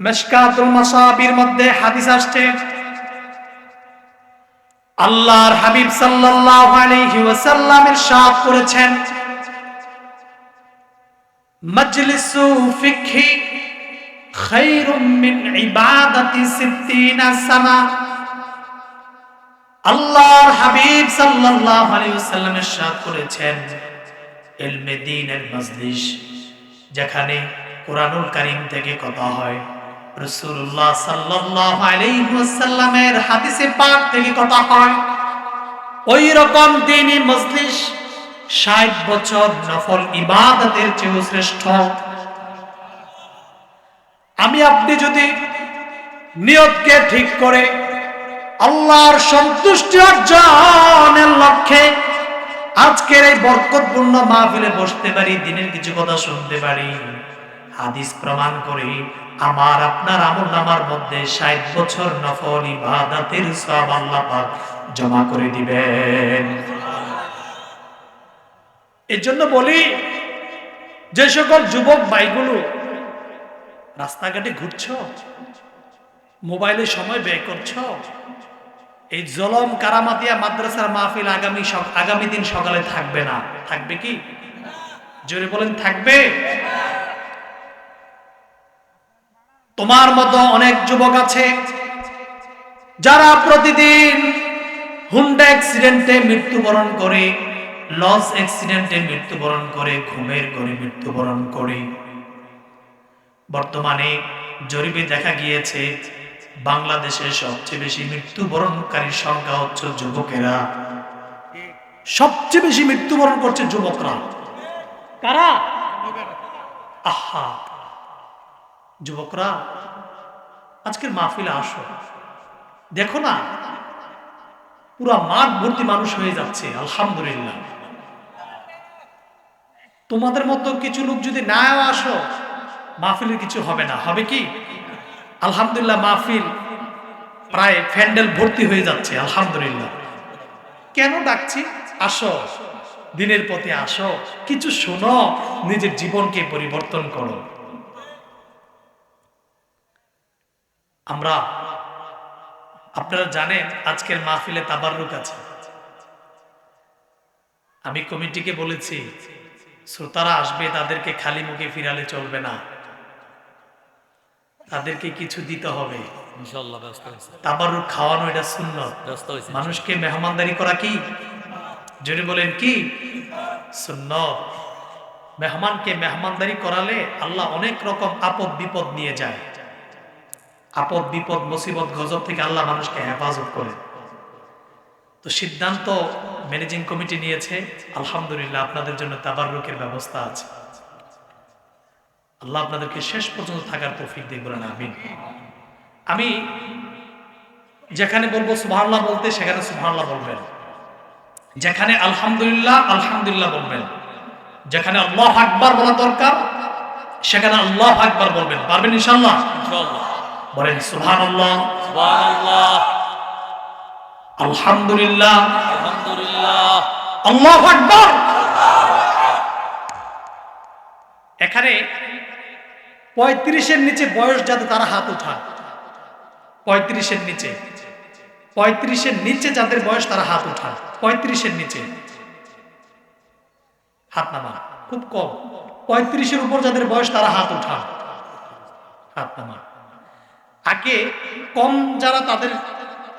মিশকাতুল মাসাবির মধ্যে হাদিস আসছে, আল্লাহর হাবিব সাল্লাল্লাহু আলাইহি ওয়াসাল্লাম ইরশাদ করেছেন, মাজলিসু ফিকহি খায়রুম মিন ইবাদাতি 60 সানা। আল্লাহর হাবিব সাল্লাল্লাহু আলাইহি ওয়াসাল্লাম ইরশাদ করেছেন, ইলমে দ্বীনের মজলিস, যেখানে কুরআনুল কারীম থেকে কথা হয়, রাসূলুল্লাহ সাল্লাল্লাহু আলাইহি ওয়াসাল্লামের হাদিসে পাক থেকে কথা হয়, ওই রকম দ্বীনি মজলিস 60 বছর নফল ইবাদতের চেয়ে শ্রেষ্ঠ। আমি আপনি যদি নিয়তকে ঠিক করে আল্লাহর সন্তুষ্টি অর্জনের লক্ষ্যে আজকের এই বরকতপূর্ণ মাহফিলে বসতে পারি, দিনের কিছু কথা শুনতে পারি, হাদিস প্রমাণ করে আমার আপনার আমলনামার মধ্যে 60 বছর নফল ইবাদতের সওয়াব আল্লাহ পাক জমা করে দিবেন। এজন্য বলি, যে সকল যুবক ভাইগুলো রাস্তাঘাটে ঘুরছো, মোবাইলে সময় ব্যয় করছো, এই জলম কারামাতিয়া মাদ্রাসার মাহফিল আগামী দিন সকালে থাকবে না। থাকবে কি? জোরে বলেন, থাকবে? তোমার মতো অনেক যুবক আছে যারা প্রতিদিন হুন্ডা অ্যাক্সিডেন্টে মৃত্যুবরণ করে, লঞ্চ অ্যাক্সিডেন্টে মৃত্যুবরণ করে, ঘুমের ঘরে মৃত্যুবরণ করে। বর্তমানে জরিপে দেখা গিয়েছে বাংলাদেশে সবচেয়ে বেশি মৃত্যুবরণকারীর সংখ্যা হচ্ছে যুবকেরা। সবচেয়ে বেশি মৃত্যুবরণ করছে যুবকরা। কারা? আহা, যুবকরা আজকের মাহফিলে আসো, দেখো না পুরা মাঠ ভর্তি মানুষ হয়ে যাচ্ছে। আলহামদুলিল্লাহ। তোমাদের মতো কিছু লোক যদি নাও আসো, মাহফিলের কিছু হবে না। হবে কি? আলহামদুলিল্লাহ, মাহফিল প্রায় প্যান্ডেল ভর্তি হয়ে যাচ্ছে। আলহামদুলিল্লাহ। কেন ডাকছি? আসো, দিনের পথে আসো, কিছু শোনো, নিজের জীবনকে পরিবর্তন করো। আপনারা জানেন আজকের মাহফিলে তাবাররুক আছে। আমি কমিটিকে বলেছি, শ্রোতারা আসবে, তাদেরকে খালি মুখে ফিরালে চলবে না, তাদেরকে কিছু দিতে হবে। ইনশাআল্লাহ ব্যস্ত হইছে। তাবাররুক খাওয়ানো এটা সুন্নাত। ব্যস্ত হইছে। মানুষকে মেহমানদারি করা কি? জোরে বলেন, কি সুন্নাত? মেহমানকে মেহমানদারি করালে আল্লাহ অনেক রকম আপদ বিপদ নিয়ে যায়। আপদ বিপদ মুসিবত গজব থেকে আল্লাহ মানুষকে হেফাজত করে। তো সিদ্ধান্ত ম্যানেজিং কমিটি নিয়েছে, আলহামদুলিল্লাহ আপনাদের জন্য তাবাররুকের ব্যবস্থা আছে। আল্লাহ আপনাদেরকে শেষ পর্যন্ত থাকার তৌফিক দিন, বলেন আমিন। আমি যেখানে বলবো সুবহানাল্লাহ বলতে, সেখানে সুবহানাল্লাহ বলবেন। যেখানে আলহামদুলিল্লাহ আলহামদুলিল্লাহ বলবেন। যেখানে আল্লাহু আকবার বলা দরকার, সেখানে আল্লাহু আকবার বলবেন। পারবেন ইনশাআল্লাহ? ইনশাআল্লাহ। বলেন সুবহানাল্লাহ, সুবহানাল্লাহ, আলহামদুলিল্লাহ, আলহামদুলিল্লাহ, আল্লাহু আকবার। এখানে 35-এর নিচে বয়স যাদের, তারা হাত উঠান। 35-এর নিচে, 35-এর নিচে যাদের বয়স, তারা হাত উঠান। 35-এর নিচে হাত নামান, খুব কম। 35-এর উপর যাদের বয়স, তারা হাত উঠান, হাত নামান। আগে কম যারা, তাদের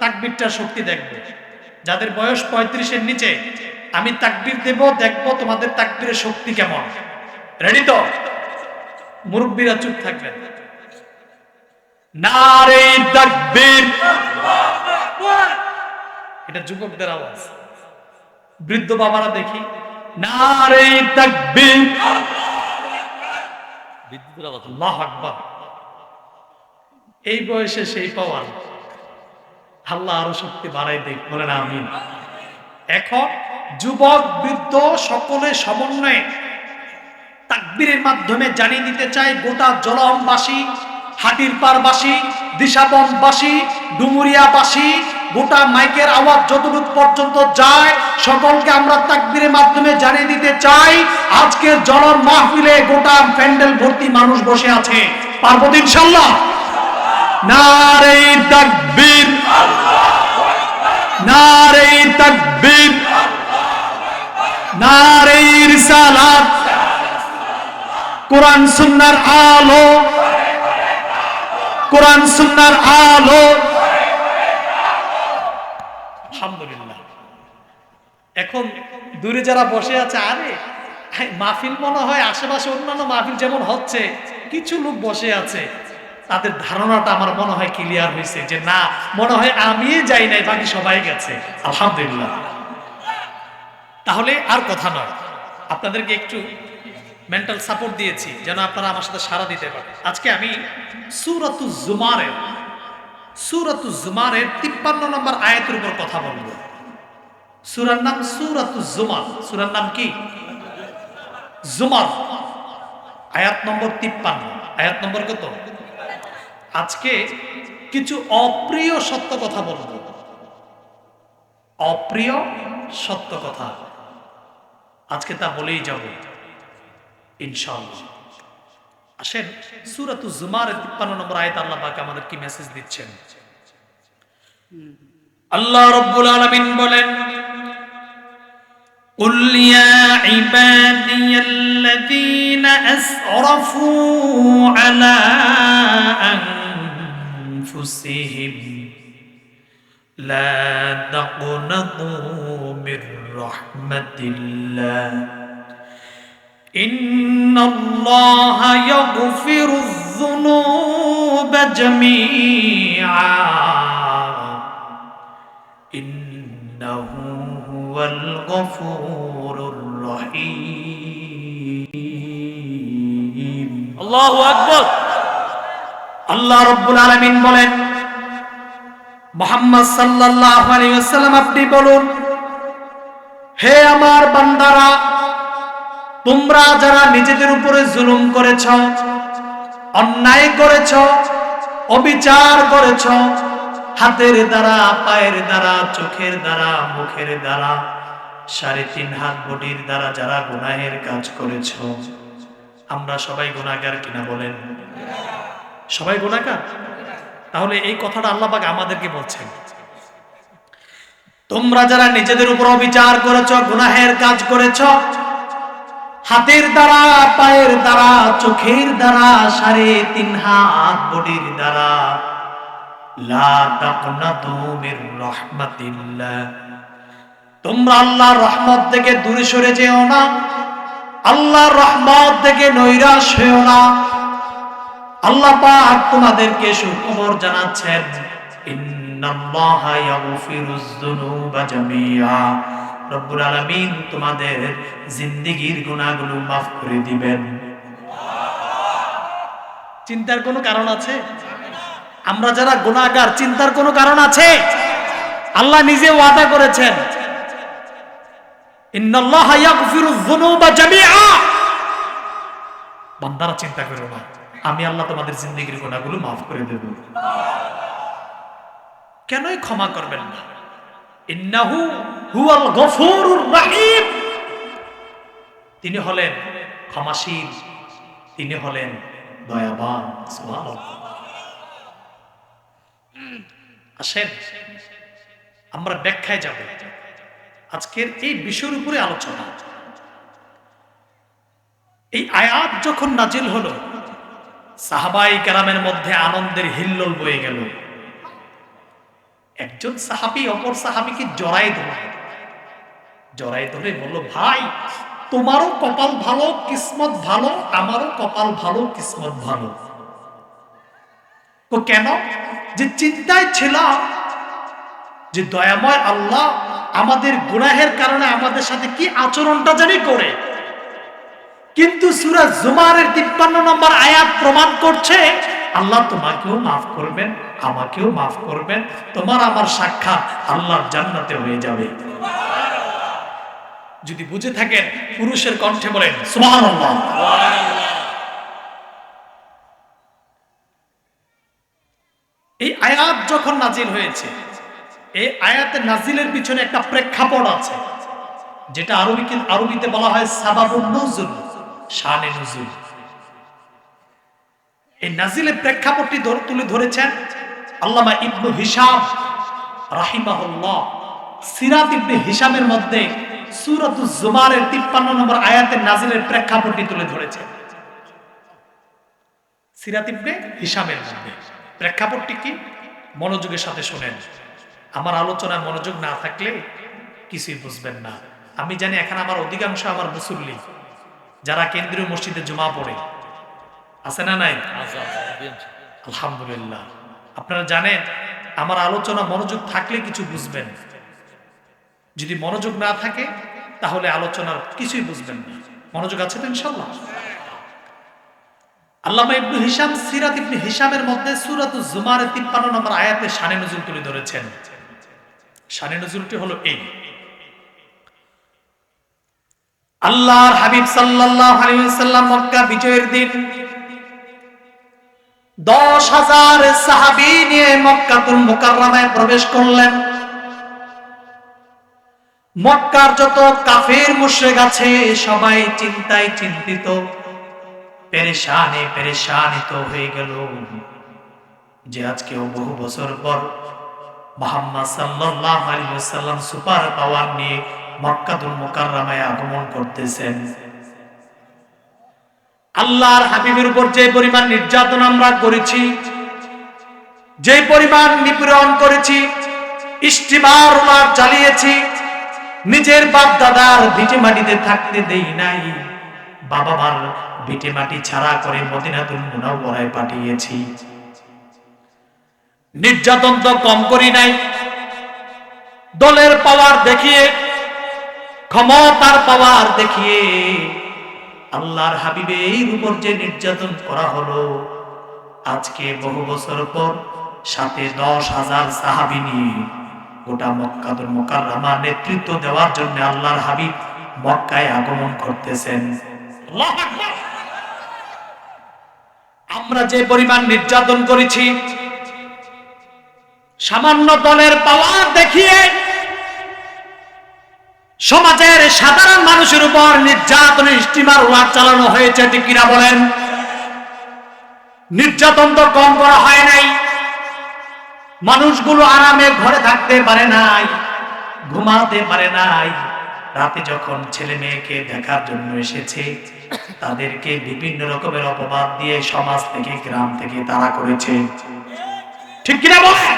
তাকবীরটার শক্তি দেখবে। যাদের বয়স 35-এর নিচে, আমি তাকবীর দেব, দেখবো তোমাদের তাকবীরের শক্তি কেমন। রেডি তো? মুরব্বীরা চুপ থাকবেন। নারে তাকবীর। এটা যুবকদের আওয়াজ। বৃদ্ধ বাবারা দেখি, নারে তাকবীর, আল্লাহু আকবার। এই বয়সে সেই পাওয়ার, আল্লাহ আরো শক্তি বাড়াই দেখ, বলেন আমিন। এখন যুবক বৃদ্ধ সকলে সমন্বয়ে তাকবীরের মাধ্যমে জানিয়ে দিতে চাই, গোটা জলমবাসী, হাটির পাড়বাসী, দিশাবনবাসী, ডুমুরিয়াবাসী, গোটা মাইকের আওয়াজ যতটুকু পর্যন্ত যায়, সকলকে আমরা তাকবীরের মাধ্যমে জানিয়ে দিতে চাই, আজকের জলম মাহফিলে গোটা প্যান্ডেল ভর্তি মানুষ বসে আছে। পারবো ইনশাআল্লাহ? নারে তাকবীর, নারে তাকবীর, নারে রিসালাত, কোরআন সুন্নাহর আলো, কোরআন সুন্নাহর আলো। আলহামদুলিল্লাহ। এখন দূরে যারা বসে আছে, আরে মাহফিল মনে হয় আশেপাশে অন্যান্য মাহফিল যেমন হচ্ছে, কিছু লোক বসে আছে, তাদের ধারণাটা আমার মনে হয় ক্লিয়ার হয়েছে যে না, মনে হয় আমি যাই নাই, বাকি সবাই গেছে। আলহামদুলিল্লাহ। তাহলে আর কথা নয়, আপনাদেরকে একটু মেন্টাল সাপোর্ট দিয়েছি যেন আপনারা আমার সাথে সাড়া দিতে পারেন। আজকে আমি সূরাতুজ জুমারের 53 নম্বর আয়াতের উপর কথা বলবো। সূরার নাম সূরাতুজ জুমার। সূরার নাম কি? জুমার। আয়াত নম্বর 53। আয়াত নম্বর কত? আজকে কিছু অপ্রিয় সত্য কথা বলবো, অপ্রিয় সত্য কথা আজকে তা বলেই যাব ইনশাআল্লাহ। আসেন সূরাতুজ জুমারের 53 নম্বর আয়াত আল্লাহ পাক আমাদের কি মেসেজ দিচ্ছেন। আল্লাহ রাব্বুল আলামিন বলেন, কুল ইয়া ইবাদিয়াল্লাযীনা আসরাফু আলা আনফুসিহিম লা তাকনাতু মির রাহমাতিল্লাহ ইন্নাল্লাহা ইয়াগফিরুয যুনুবা জামিআ ইন্নাহু হুয়াল গফুরুর রহিম। আল্লাহু আকবার। আল্লাহ রাব্বুল আলামিন বলেন, মুহাম্মদ সাল্লাল্লাহু আলাইহি ওয়াসাল্লাম আপনি বলুন, হে আমার বান্দারা, তোমরা যারা নিজেদের উপরে জুলুম করেছ, অন্যায় করেছ, অবিচার করেছ, হাতের দ্বারা, পায়ের দ্বারা, চোখের দ্বারা, মুখের দ্বারা, 3.5 হাত বডির দ্বারা যারা গুনাহের কাজ করেছ, আমরা সবাই গুনাহগার কিনা বলেন? সবাই গুনাহগার। তাহলে এই কথাটা আল্লাহ পাক আমাদেরকে বলছেন, তোমরা যারা নিজেদের উপর অবিচার করেছ, গুনাহের কাজ করেছ, হাতের দ্বারা, পায়ের দ্বারা, চোখের দ্বারা, 3.5 হাত বডির দ্বারা, লা তাকনাতু মির রাহমাতিল্লাহ, তোমরা আল্লাহর রহমত থেকে দূরে সরে যেও না, আল্লাহর রহমত থেকে নৈরাশ হয়েও না। আল্লাহ পাক তোমাদেরকে সুখবর জানাচ্ছেন, ইন্নাল্লাহা ইয়াগফিরুয যুনুবা জামিআ, রব্বুল আলামিন তোমাদের জিন্দেগীর গুনাহগুলো মাফ করে দিবেন। চিন্তার কোনো কারণ আছে? আমরা যারা গুনাহগার, চিন্তার কোনো কারণ আছে? আল্লাহ নিজে ওয়াদা করেছেন, ইন্নাল্লাহা ইয়াগফিরুয যুনুবা জামিআ। বান্দারা চিন্তা করো না, আমি আল্লাহ তোমাদের জিন্দেগীর গুনাহগুলো মাফ করে দেব। কেনই ক্ষমা করবেন না? ইন্নাহু হুয়াল গফুরুর রহিম, তিনি হলেন ক্ষমাশীল, তিনি হলেন দয়াবান। সুবহানাল্লাহ। আসেন আমরা ব্যাখ্যায় যাব আজকের এই বিষয়ের উপরে আলোচনা। এই আয়াত যখন নাজিল হলো, সাহাবায়ে কেরামের মধ্যে আনন্দের হিল্লোল বয়ে গেল। একজন সাহাবী অপর সাহাবীকে জড়ায় ধরে বলল, ভাই তোমারও কপাল ভালো, কিসমত ভালো, আমারও কপাল ভালো, কিসমত ভালো। তো কেন? যে চিন্তায় ছিলাম যে দয়াময় আল্লাহ আমাদের গুনাহের কারণে আমাদের সাথে কি আচরণটা জানি করে, কিন্তু সূরা জুমারের 53 নম্বর আয়াত প্রমাণ করছে আল্লাহ তোমাকেও মাফ করবেন, আমাকেও মাফ করবেন, তোমার আমার সাক্ষাৎ আল্লাহর জান্নাতে হয়ে যাবে। যদি বুঝে থাকেন পুরুষের কণ্ঠে বলেন সুবহানাল্লাহ। এই আয়াত যখন নাজিল হয়েছে, এই আয়াতের নাজিলের পিছনে একটা প্রেক্ষাপট আছে, যেটা আরবিতে বলা হয় সাবাবুন নুজুল, শানে নুজুল। এই নাজিলের প্রেক্ষাপটটি তুলে ধরেছেন আল্লামা ইবনু হিশাম রাহিমাহুল্লাহ। সিরাত ইবনে হিশামের মধ্যে সূরাতুজ জুমারের 53 নম্বর আয়াতের নাজিলের প্রেক্ষাপটটি তুলে ধরেছেন। সিরাত ইবনে হিশামের মধ্যে প্রেক্ষাপটটি কি, মনোযোগের সাথে শুনেন। আমার আলোচনায় মনোযোগ না থাকলে কিছুই বুঝবেন না। আমি জানি এখানে আমার অধিকাংশ আমার মুসল্লি যারা কেন্দ্রীয় মসজিদে জুমা পড়ে আছে না নাই? আলহামদুলিল্লাহ। আপনারা জানেন আমার আলোচনা মনোযোগ থাকলে কিছু বুঝবেন, যদি মনোযোগ না থাকে তাহলে আলোচনার কিছুই বুঝবেন না। মনোযোগ আছে তো ইনশাআল্লাহ? আল্লামা ইবনু হিশাম সিরাত ইবনে হিশামের মধ্যে সূরাতুজ জুমারের 53 নম্বর আয়াতে শানে নুজুল তুলে ধরেছেন। শানে নুজুলটি হলো এই: আল্লাহর হাবিব সাল্লাল্লাহু আলাইহি ওয়াসাল্লাম মক্কা বিজয়ের দিন 10,000 সাহাবী নিয়ে মক্কাতুল মুকাররমায় প্রবেশ করলেন। মক্কার যত কাফের মুশরিক আছে সবাই চিন্তায় চিন্তিত, পেরেশানিত হয়ে গেল যে আজকেও বহু বছর পর মুহাম্মদ সাল্লাল্লাহু আলাইহি ওয়াসাল্লাম সুপার পাওয়ার নিয়ে মক্কাতুল মুকাররমায় আগমন করতেছেন। আল্লাহর হাবিবের উপর যে পরিমাণ নির্যাতন আমরা করেছি, যে পরিমাণ নিপীড়ন করেছি, ইস্তিমার চালিয়েছি, নিজের বাপ দাদার ভিটে মাটিতে থাকতে দেই নাই, বাবা মার ভিটে মাটি ছাড়া করে মদিনাতুল মুনাওয়ারায় পাঠিয়েছি। নির্যাতন তো কম করি নাই, দলের পাওয়ার দেখিয়ে, ক্ষমতার পাওয়ার দেখিয়ে আল্লাহর হাবিবের উপর যে নির্যাতন করা হলো, আজকে বহু বছর পর সাথে 10,000 সাহাবী নিয়ে গোটা মক্কাতুল মুকাররমা নেতৃত্ব দেওয়ার জন্য আল্লাহর হাবিব মক্কায় আগমন করতেছেন। আল্লাহু আকবার। আমরা যে পরিমাণ নির্যাতন করেছি, সামান্য দলের পাওয়ার দেখিয়ে সমাজের সাধারণ মানুষের উপর নির্যাতনের স্টিমার ওয়ার চালানো হয়েছে, ঠিক কিনা বলেন? নির্যাতন তো কম করা হয় নাই। মানুষগুলো আরামে ঘরে থাকতে পারে নাই, ঘুমাতে পারে নাই। রাতে যখন ছেলে মেয়েকে দেখার জন্য এসেছে, তাদেরকে বিভিন্ন রকমের অপবাদ দিয়ে সমাজ থেকে, গ্রাম থেকে তাড়া করেছে, ঠিক কিনা বলেন?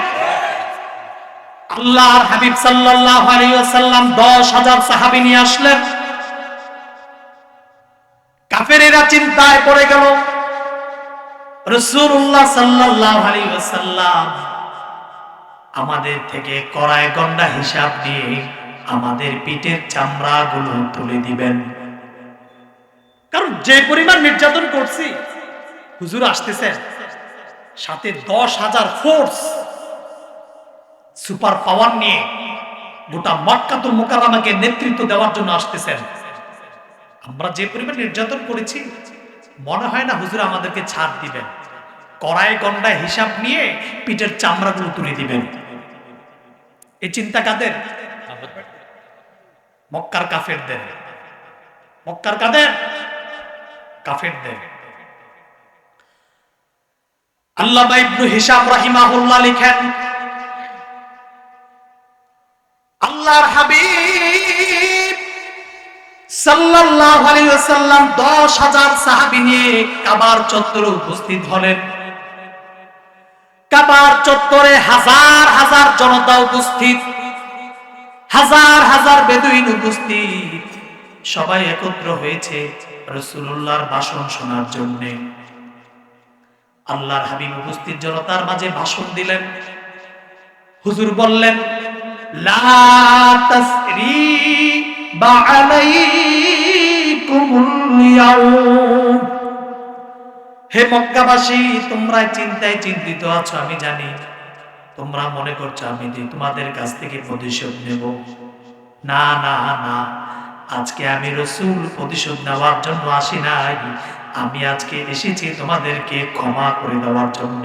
আল্লাহর হাবিব সাল্লাল্লাহু আলাইহি ওয়াসাল্লাম 10,000 সাহাবী নিয়ে আসলেন। কাফেরেরা চিন্তায় পড়ে গেল, রাসূলুল্লাহ সাল্লাল্লাহু আলাইহি ওয়াসাল্লাম আমাদের থেকে কড়ায় গন্ডা হিসাব দিয়ে আমাদের পিঠের চামড়াগুলো তুলে দিবেন। কারণ যে পরিমাণ নির্যাতন করছি, হুজুর আসতেছেন সাথে 10,000 ফোর্স সুপার পাওয়ার নিয়ে গোটা মক্কাতুল মুকাররমাকে নেতৃত্ব দেওয়ার জন্য আসতেছেন। আমরা যে পরিমাণ নির্যাতন করেছি, মনে হয় না হুজুর আমাদেরকে ছাড় দিবেন, কড়াই গন্ডায় হিসাব নিয়ে পিঠের চামড়াগুলো তুলে দিবেন। এই চিন্তা কাদের? মক্কার কাফেরদের। মক্কার কাদের? কাফেরদের। আল্লামা ইবনু হিশাম রাহিমাহুল্লাহ লিখেন, আল্লাহর হাবিব সাল্লাল্লাহু আলাইহি ওয়াসাল্লাম 10,000 সাহাবী নিয়ে কাবার চত্বরে উপস্থিত হলেন। কাবার চত্বরে হাজার হাজার জনতা উপস্থিত, হাজার হাজার বেদুইন উপস্থিত, সবাই একত্র হয়েছে রাসূলুল্লাহর ভাষণ শোনার জন্য। আল্লাহর হাবিব উপস্থিত জনতার মাঝে ভাষণ দিলেন। হুজুর বললেন, লা তাসরিবা আলাইকুমুল ইয়াউম। হে মক্কাবাসী, তোমরা চিন্তায় চিন্তিত আছো, আমি জানি। তোমরা মনে করছো আমি তোমাদের কাছ থেকে প্রতিশোধ নেব। না না না, আজকে আমি রাসূল প্রতিশোধ নেওয়ার জন্য আসি নাই, আমি আজকে এসেছি তোমাদেরকে ক্ষমা করে দেওয়ার জন্য।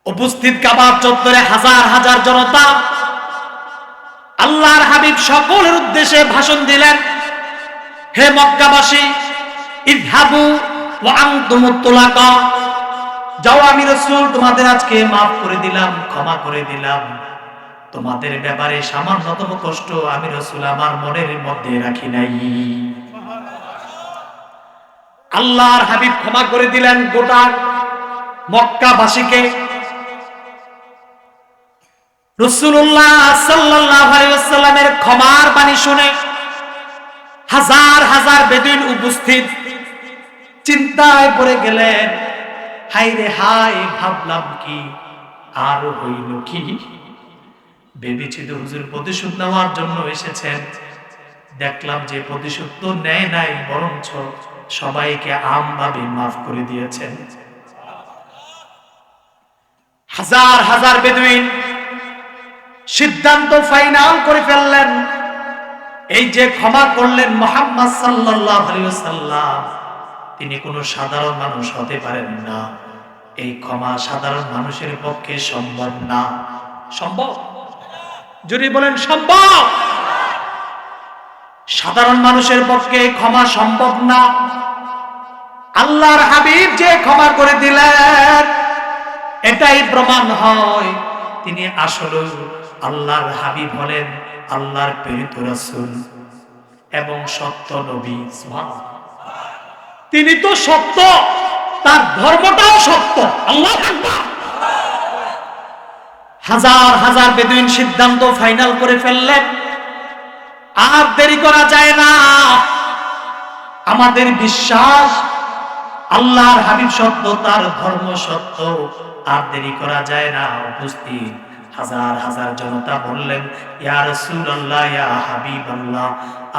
উপস্থিত কাবার চত্বরে হাজার হাজার জনতা। আল্লাহর হাবিব সকলের উদ্দেশ্যে ভাষণ দিলেন, হে মক্কাবাসী, ইযহাবু ওয়া আনতুমুত তুলাকা, যাও আমি রাসূল তোমাদের আজকে maaf করে দিলাম, ক্ষমা করে দিলাম। তোমাদের ব্যাপারে সামান্যতম কষ্ট আমি রাসূল আমার মনের মধ্যে রাখি নাই। আল্লাহর হাবিব ক্ষমা করে দিলেন গোটা মক্কাবাসীকে। রাসূলুল্লাহ সাল্লাল্লাহু আলাইহি ওয়াসাল্লামের ক্ষমার বাণী শুনে হাজার হাজার বেদুইন উপস্থিত চিন্তায় পড়ে গেলেন। হায় রে হায়, ভাবলাম কি আর হইল কি, ভেবেছিল হুজুর প্রতিশোধ নেওয়ার জন্য এসেছেন, দেখলাম যে প্রতিশোধ তো নেয় নাই, বরঞ্চ সবাইকে আমভাবে মাফ করে দিয়েছেন। হাজার হাজার বেদুইন সিদ্ধান্ত ফাইনাল করে ফেললেন, এই যে ক্ষমা করলেন মুহাম্মদ সাল্লাল্লাহু আলাইহি ওয়াসাল্লাম, তিনি কোনো সাধারণ মানুষ হতে পারেন না। এই ক্ষমা সাধারণ মানুষের পক্ষে সম্ভব না। সম্ভব? যদি বলেন সম্ভব। সাধারণ মানুষের পক্ষে ক্ষমা সম্ভব না। আল্লাহর হাবিব যে ক্ষমা করে দিলেন, এটাই প্রমাণ হয় তিনি আসলে আল্লাহর হাবিব হলেন, আল্লাহর প্রেরিত রাসূল এবং সত্য নবী। সুবহানাল্লাহ। তিনি তো সত্য, তার ধর্মটাও সত্য। আল্লাহু আকবার। হাজার হাজার বেদুইন সিদ্ধান্ত ফাইনাল করে ফেললেন, আর দেরি করা যায় না। আমাদের বিশ্বাস আল্লাহর হাবিব সত্য, তার ধর্ম সত্য, আর দেরি করা যায় না। উপস্থিত হাজার হাজার জনতা বললেন, ইয়া রাসূলুল্লাহ, ইয়া হাবিবাল্লাহ,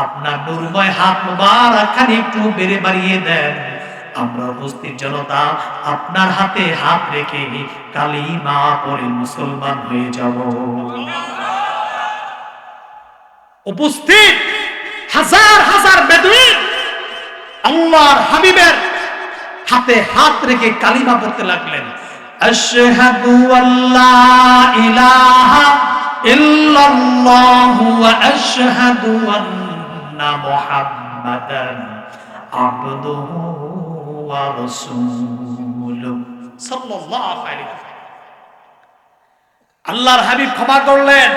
আপনার নূরময় হাত মোবারক খানি একটু বেড়ে বাড়িয়ে দেন, আমরা উপস্থিত জনতা আপনার হাতে হাত রেখে কালিমা পড়ে মুসলমান হয়ে যাব। উপস্থিত হাজার হাজার বেদুইন আল্লাহর হাবিবের হাতে হাত রেখে কালিমা পড়তে লাগলেন। আশহাদু আল্লা ইলাহা ইল্লাল্লাহু ওয়া আশহাদু আন্না মুহাম্মাদান আবদুহু ওয়া রাসূলুহু সাল্লাল্লাহু আলাইহি ওয়াসাল্লাম। আল্লাহর হাবিব ক্ষমা করলেন।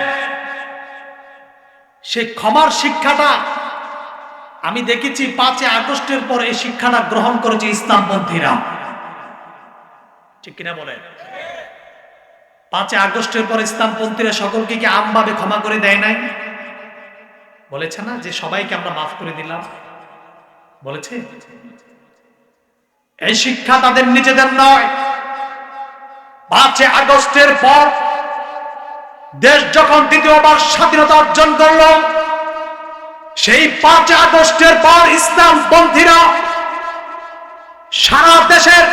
সেই ক্ষমার শিক্ষাটা আমি দেখেছি 5 আগস্টের পর এই শিক্ষাটা গ্রহণ করেছে ইসলামপন্থীরা। ঠিক কিনা বলেন? 5 আগস্টের পর ইসলামপন্থীরা সকলকে কি আমভাবে ক্ষমা করে দেয় নাই? বলেছে না যে সবাইকে আমরা মাফ করে দিলাম, বলেছে? এই শিক্ষা তাদের নিজেদের নয়। 5 আগস্টের পর দেশ যখন দ্বিতীয়বার স্বাধীনতা অর্জন করল, সেই 5 আগস্টের পর ইসলামপন্থীরা সারা দেশের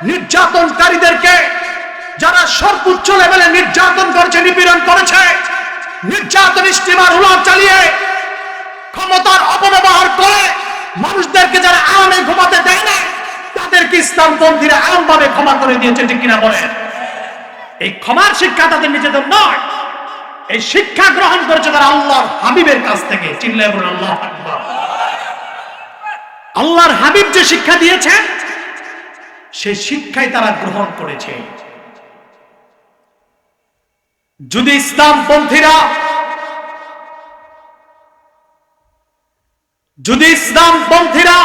নির্যাতনকারীদেরকে, যারা সর্বোচ্চ লেভেলে নির্যাতন করেছে, নিপীড়ন করেছে, নির্যাতন স্টিমার হুলার চালিয়ে ক্ষমতার অপব্যবহার করে মানুষদেরকে যারা আরামে ঘুমাতে দেয় না, তাদেরকে ইসলামপন্থীরা আমভাবে ক্ষমা করে দিয়েছে। ঠিক কিনা বলেন? এই ক্ষমার শিক্ষা তাদের নিজেদের নয়, এই শিক্ষা গ্রহণ করেছে তারা আল্লাহর হাবিবের কাছ থেকে। চিল্লায়ে বলুন আল্লাহু আকবার। আল্লাহর হাবিব যে শিক্ষা দিয়েছেন, সেই শিক্ষাই তারা গ্রহণ করেছে। যদি ইসলামপন্থীরা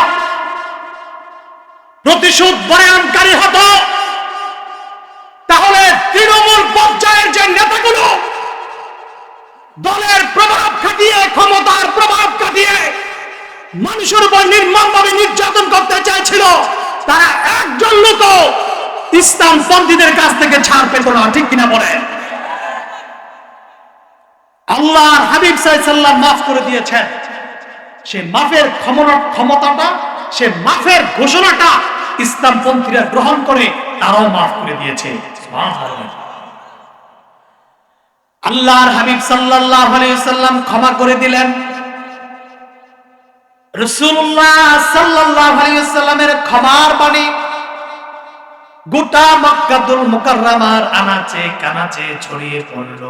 প্রতিশোধ বয়ানকারী হতো, তাহলে তৃণমূল পর্যায়ের যে নেতাগুলো দলের প্রভাব খাটিয়ে, ক্ষমতার প্রভাব খাটিয়ে মানুষের উপর নির্মমভাবে নির্যাতন করতে চাইছিল, তারা একজন লোক ইসলামপন্থীদের কাছ থেকে ছাড় পেত না। ঠিক কিনা বলেন? আল্লাহর হাবিব সাল্লাল্লাহু আলাইহি ওয়াসাল্লাম মাফ করে দিয়েছেন। সে মাফের ক্ষমতাটা, সে মাফের ঘোষণাটা ইসলামপন্থীরা গ্রহণ করে তারাও মাফ করে দিয়েছে। সুবহানাল্লাহ। আল্লাহর হাবিব সাল্লাল্লাহু আলাইহি ওয়াসাল্লাম ক্ষমা করে দিলেন। রাসূলুল্লাহ সাল্লাল্লাহু আলাইহি ওয়াসাল্লামের ক্ষমার বাণী গোটা মক্কাতুল মুকাররমার আনাচে কানাচে ছড়িয়ে পড়ল।